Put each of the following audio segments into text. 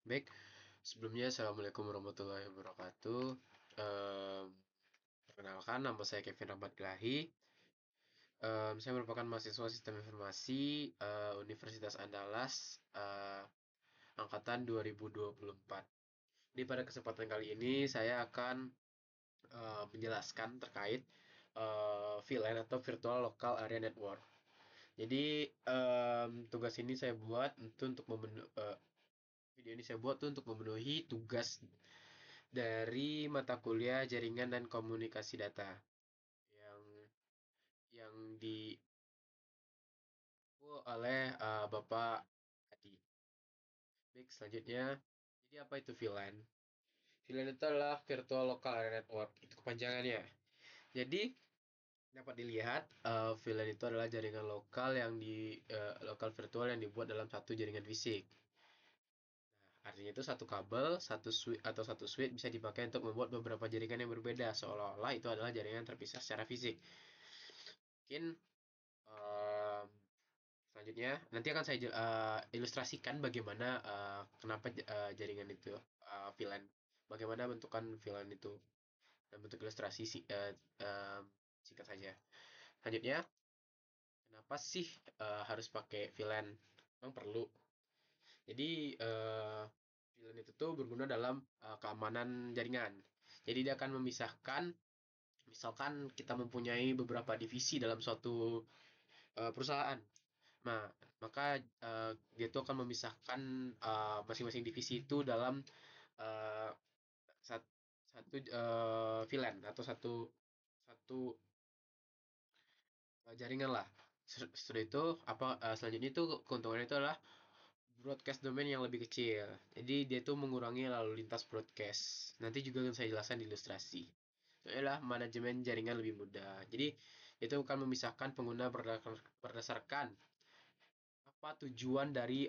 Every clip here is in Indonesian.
Baik, sebelumnya Assalamualaikum warahmatullahi wabarakatuh. Em, Perkenalkan, nama saya Kevin Rahmat Ilahi. Saya merupakan mahasiswa Sistem Informasi Universitas Andalas angkatan 2024. Di pada kesempatan kali ini saya akan menjelaskan terkait VLAN atau Virtual Local Area Network. Jadi tugas ini saya buat untuk video ini saya buat tuh untuk memenuhi tugas dari mata kuliah Jaringan dan Komunikasi Data yang di oleh Bapak Adi. Baik, selanjutnya, jadi apa itu VLAN? VLAN itu adalah Virtual Local Area Network, itu kepanjangannya. Jadi dapat dilihat VLAN itu adalah jaringan lokal lokal virtual yang dibuat dalam satu jaringan fisik. Nah, artinya itu satu kabel, satu switch atau satu switch bisa dipakai untuk membuat beberapa jaringan yang berbeda, seolah-olah itu adalah jaringan terpisah secara fisik. Mungkin em, selanjutnya nanti akan saya ilustrasikan bagaimana kenapa jaringan itu VLAN, bagaimana bentukan VLAN itu dan bentuk ilustrasi singkat saja. Selanjutnya, kenapa sih harus pakai VLAN? Memang perlu. Jadi VLAN itu tuh berguna dalam keamanan jaringan. Jadi dia akan memisahkan, misalkan kita mempunyai beberapa divisi dalam suatu perusahaan. Nah, maka dia tuh akan memisahkan masing-masing divisi itu dalam uh, satu VLAN atau satu satu jaringan lah. Setelah itu selanjutnya itu keuntungannya itu adalah broadcast domain yang lebih kecil. Jadi dia tuh mengurangi lalu lintas broadcast. Nanti juga akan saya jelaskan di ilustrasi. Itu adalah manajemen jaringan lebih mudah. Jadi itu akan memisahkan pengguna berdasarkan apa tujuan dari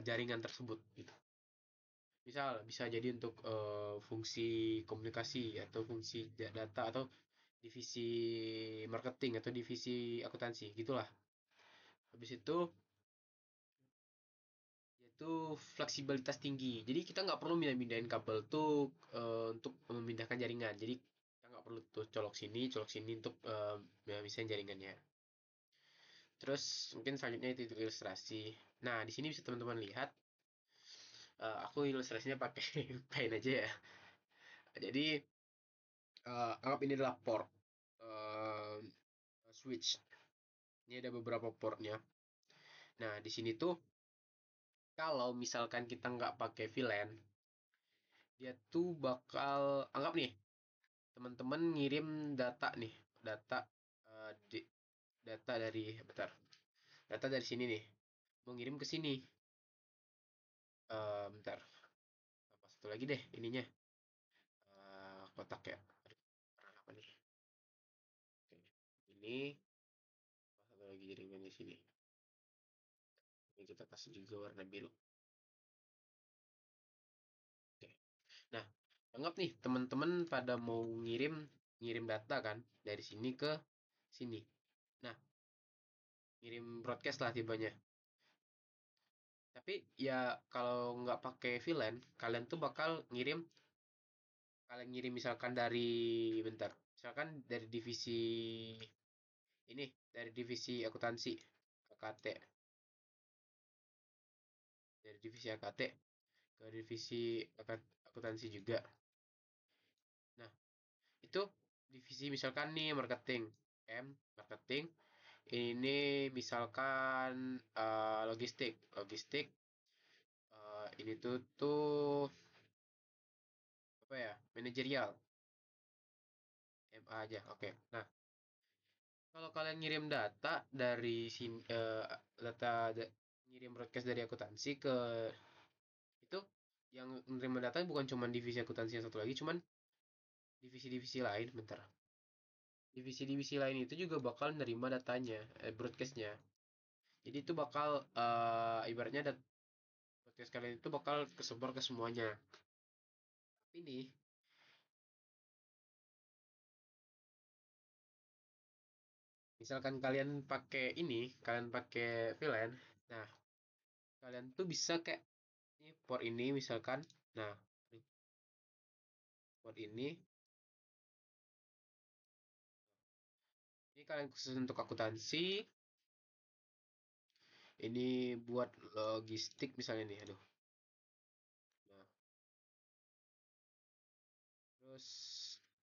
jaringan tersebut gitu. Misal bisa jadi untuk fungsi komunikasi atau fungsi data atau divisi marketing atau divisi akuntansi gitulah. Habis itu yaitu fleksibilitas tinggi. Jadi kita nggak perlu mindahin kabel tuh untuk memindahkan jaringan. Jadi kita nggak perlu tuh colok sini untuk ya, misalnya jaringannya. Terus mungkin selanjutnya itu ilustrasi. Nah, di sini bisa teman-teman lihat. Aku ilustrasinya pakai Paint aja ya. Jadi anggap ini adalah port eh, switch. Ini ada beberapa portnya. Nah, di sini tuh kalau misalkan kita nggak pakai VLAN, dia tuh bakal anggap nih teman-teman ngirim data nih, data eh, di, data dari bentar, data dari sini nih, mau ngirim ke sini. Bentar, apa satu lagi deh ininya, kotak ya. Aduh, apa nih? Oke, ini apa satu lagi jaringan di sini. Ini kita kasih juga warna biru. Oke. Nah, anggap nih teman-teman pada mau ngirim ngirim data kan dari sini ke sini. Nah, ngirim broadcast lah tibanya. Tapi ya kalau nggak pakai VLAN, kalian ngirim misalkan dari bentar, misalkan dari divisi ini, dari divisi akuntansi AKT, dari divisi AKT ke divisi akuntansi juga. Nah, itu divisi misalkan nih marketing, marketing. Ini misalkan logistik, ini tuh apa ya? Manajerial, MA aja. Oke. Nah, kalau kalian ngirim data dari sini, ngirim broadcast dari akuntansi ke itu, yang menerima data bukan cuma divisi akuntansi yang satu lagi, cuman divisi-divisi lain, bentar. Divisi-divisi lain itu juga bakal nerima datanya, broadcastnya. Jadi itu bakal ibaratnya broadcast kalian itu bakal kesebar ke semuanya. Tapi nih, misalkan kalian pakai VLAN, nah kalian tuh bisa kayak Ini port ini misalkan, nah port ini kalian khusus untuk akuntansi, ini buat logistik misalnya nih, aduh. Nah, terus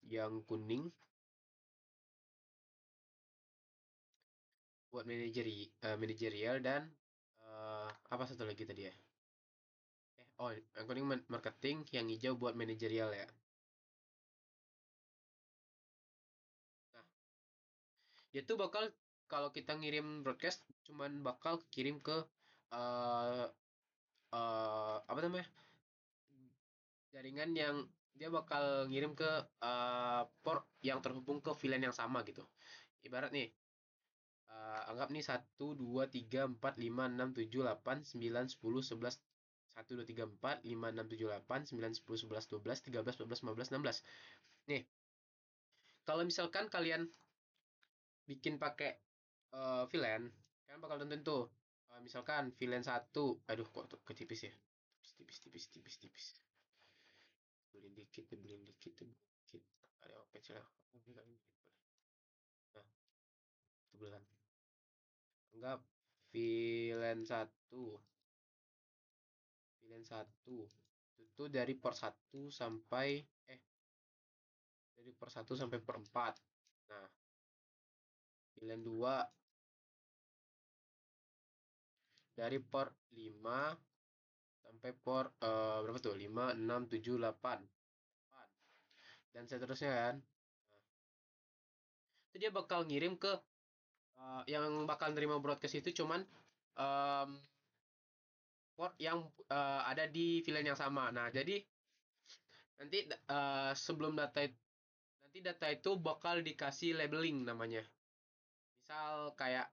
yang kuning buat manajerial dan apa satu lagi tadi ya? Oh, yang kuning marketing, yang hijau buat manajerial ya. Nah, dia tuh bakal kalau kita ngirim broadcast cuman bakal kirim ke eh apa namanya? Jaringan yang dia bakal ngirim ke port yang terhubung ke VLAN yang sama gitu. Ibarat nih, anggap nih 1, 2, 3, 4, 5, 6, 7, 8, 9, 10, 11, 1, 2, 3, 4, 5, 6, 7, 8, 9, 10, 11, 12, 13, 14, 15, 16. Nih, kalau misalkan kalian bikin pakai VLAN, kalian bakal tentuin tuh. Misalkan VLAN satu, aduh kok ketipis ya. Tipis, tipis, tipis, tipis. Beliin dikit, dikit. Ada apa sih lah? Nah, itu bilang. Anggap VLAN satu, VLAN satu. Itu dari port satu sampai eh dari port satu sampai port 4. Nah, VLAN 2 dari port 5 sampai port berapa tuh? 5, 6, 7, 8. Dan seterusnya kan. Nah, itu dia bakal ngirim ke yang bakal nerima broadcast itu cuman em, port yang ada di VLAN yang sama. Nah, jadi nanti sebelum nanti data itu bakal dikasih labeling namanya. Misal kayak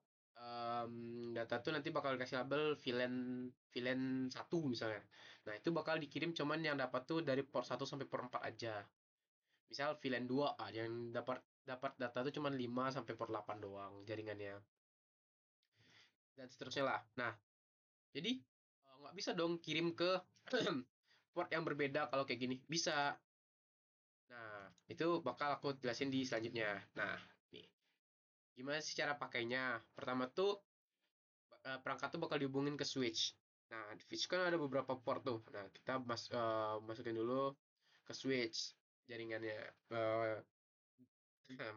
data tuh nanti bakal dikasih label VLAN VLAN 1 misalnya. Nah, itu bakal dikirim cuman yang dapat tuh dari port 1 sampai port 4 aja. Misal VLAN 2 yang dapat dapat data tuh cuman 5 sampai port 8 doang jaringannya. Dan seterusnya lah. Nah, jadi nggak bisa dong kirim ke port yang berbeda kalau kayak gini. Bisa. Nah, itu bakal aku jelasin di selanjutnya. Nah, nih. Gimana sih cara pakainya? Pertama tuh perangkat tuh bakal dihubungin ke switch. Nah, di switch kan ada beberapa port tuh. Nah, kita masukin dulu ke switch jaringannya.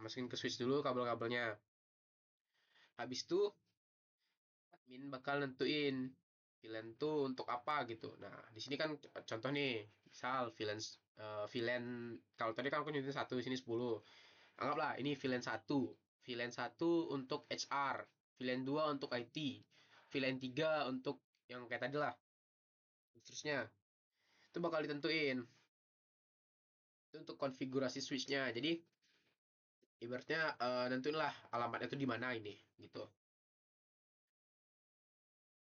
Masukin ke switch dulu kabel-kabelnya. Habis itu admin bakal nentuin VLAN tuh untuk apa gitu. Nah, di sini kan contoh nih, misal VLAN kalau tadi kan aku nyebutin satu, di sini 10. Anggaplah ini VLAN satu, VLAN satu untuk HR, VLAN 2 untuk IT, VLAN 3 untuk yang kayak tadi lah. Seterusnya, itu bakal ditentuin. Itu untuk konfigurasi switchnya. Jadi, ibaratnya nentuin lah alamatnya itu di mana ini, gitu.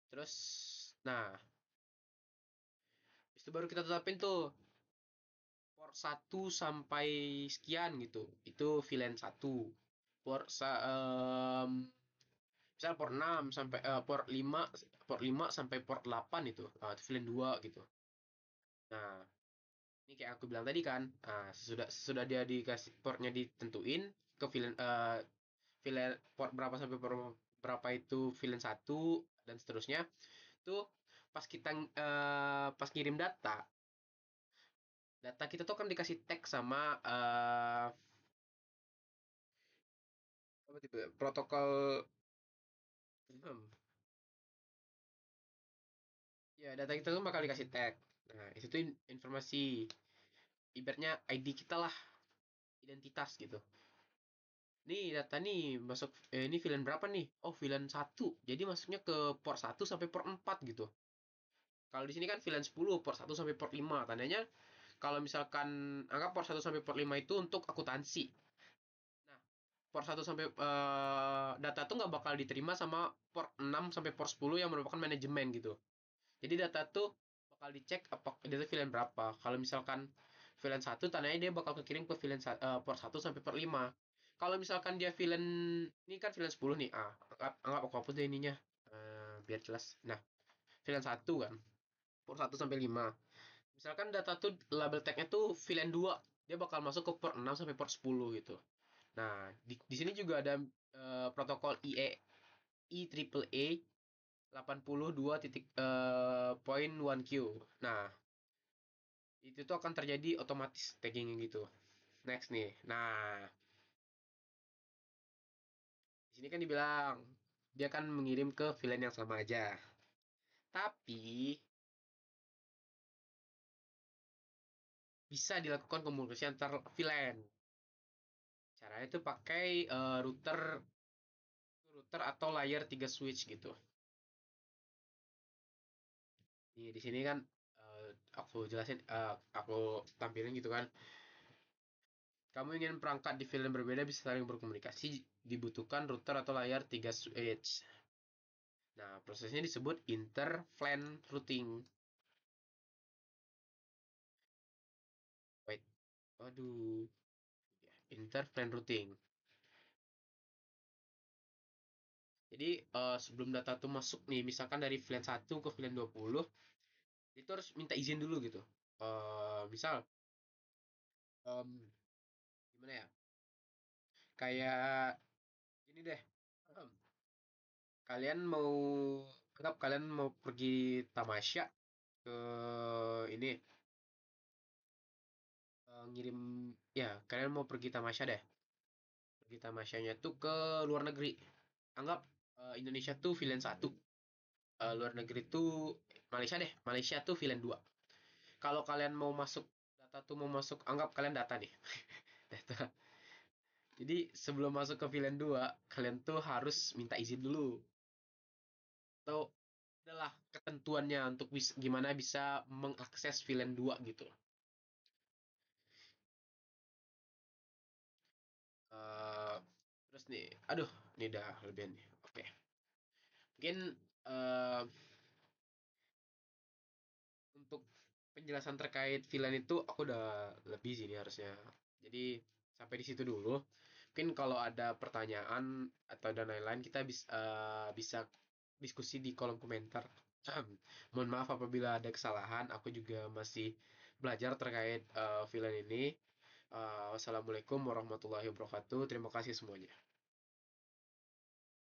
Terus, nah, itu baru kita tetapin tuh port satu sampai sekian gitu. Itu VLAN satu. Port misal port 6 sampai port 5 sampai port 8 itu VLAN 2 gitu. Nah, ini kayak aku bilang tadi kan, sudah dia dikasih portnya ditentuin ke VLAN port berapa sampai port berapa itu VLAN satu dan seterusnya. Itu pas kita pas ngirim data kita tuh kan dikasih tag sama apa tipe ya, protokol. Ya, data kita tuh bakal dikasih tag. Nah, itu tuh informasi ibaratnya ID kita lah, identitas gitu. Nih data nih masuk ini VLAN berapa nih? Oh, VLAN satu. Jadi masuknya ke port satu sampai port 4 gitu. Kalau di sini kan VLAN 10 port satu sampai port 5. Tandanya kalau misalkan anggap port satu sampai port 5 itu untuk akuntansi. Nah, port satu sampai data tuh nggak bakal diterima sama port 6 sampai port 10 yang merupakan manajemen gitu. Jadi data tuh bakal dicek apa dia tuh VLAN berapa. Kalau misalkan VLAN satu tandanya dia bakal kekirim ke port satu sampai port 5. Kalau misalkan dia VLAN ini kan VLAN 10 nih. Anggap aku hapus deh ininya. Biar jelas. Nah, VLAN satu kan. port 1 sampai 5. Misalkan data tuh label tag-nya tuh VLAN 2, dia bakal masuk ke port 6 sampai port 10 gitu. Nah, di sini juga ada protokol IEEE 82 titik point 1Q. Nah, itu tuh akan terjadi otomatis tagging gitu. Next nih. Nah, di sini kan dibilang dia akan mengirim ke VLAN yang sama aja. Tapi bisa dilakukan komunikasi antar VLAN. Caranya itu pakai router router atau layer 3 switch gitu. Di sini kan aku jelasin, aku tampilin gitu kan. Kamu ingin perangkat di VLAN berbeda bisa saling berkomunikasi, dibutuhkan router atau layar 3 switch. Nah, prosesnya disebut inter-VLAN routing. Wait, waduh, inter-VLAN routing. Jadi, sebelum data tuh masuk nih, misalkan dari VLAN 1 ke VLAN 20, itu harus minta izin dulu gitu. Misal, em, gimana ya? Kayak ini deh. em, Kalian mau anggap kalian mau pergi tamasya ke ini ngirim ya kalian mau pergi tamasya deh. Pergi tamasyanya tuh ke luar negeri. Anggap Indonesia tuh villain satu, luar negeri tuh Malaysia deh. Malaysia tuh villain 2. Kalau kalian mau masuk data tuh mau masuk anggap kalian data nih. Data. Jadi sebelum masuk ke villain 2 kalian tuh harus minta izin dulu. Atau adalah ketentuannya untuk gimana bisa mengakses villain 2 gitu. Eh, terus nih, aduh, ini udah lebihan nih. Oke, mungkin eh, untuk penjelasan terkait villain itu aku udah lebih sih ini harusnya. Jadi sampai di situ dulu. Mungkin kalau ada pertanyaan atau dan lain-lain kita bisa diskusi di kolom komentar. Mohon maaf apabila ada kesalahan. Aku juga masih belajar terkait villain ini. Wassalamualaikum warahmatullahi wabarakatuh. Terima kasih semuanya.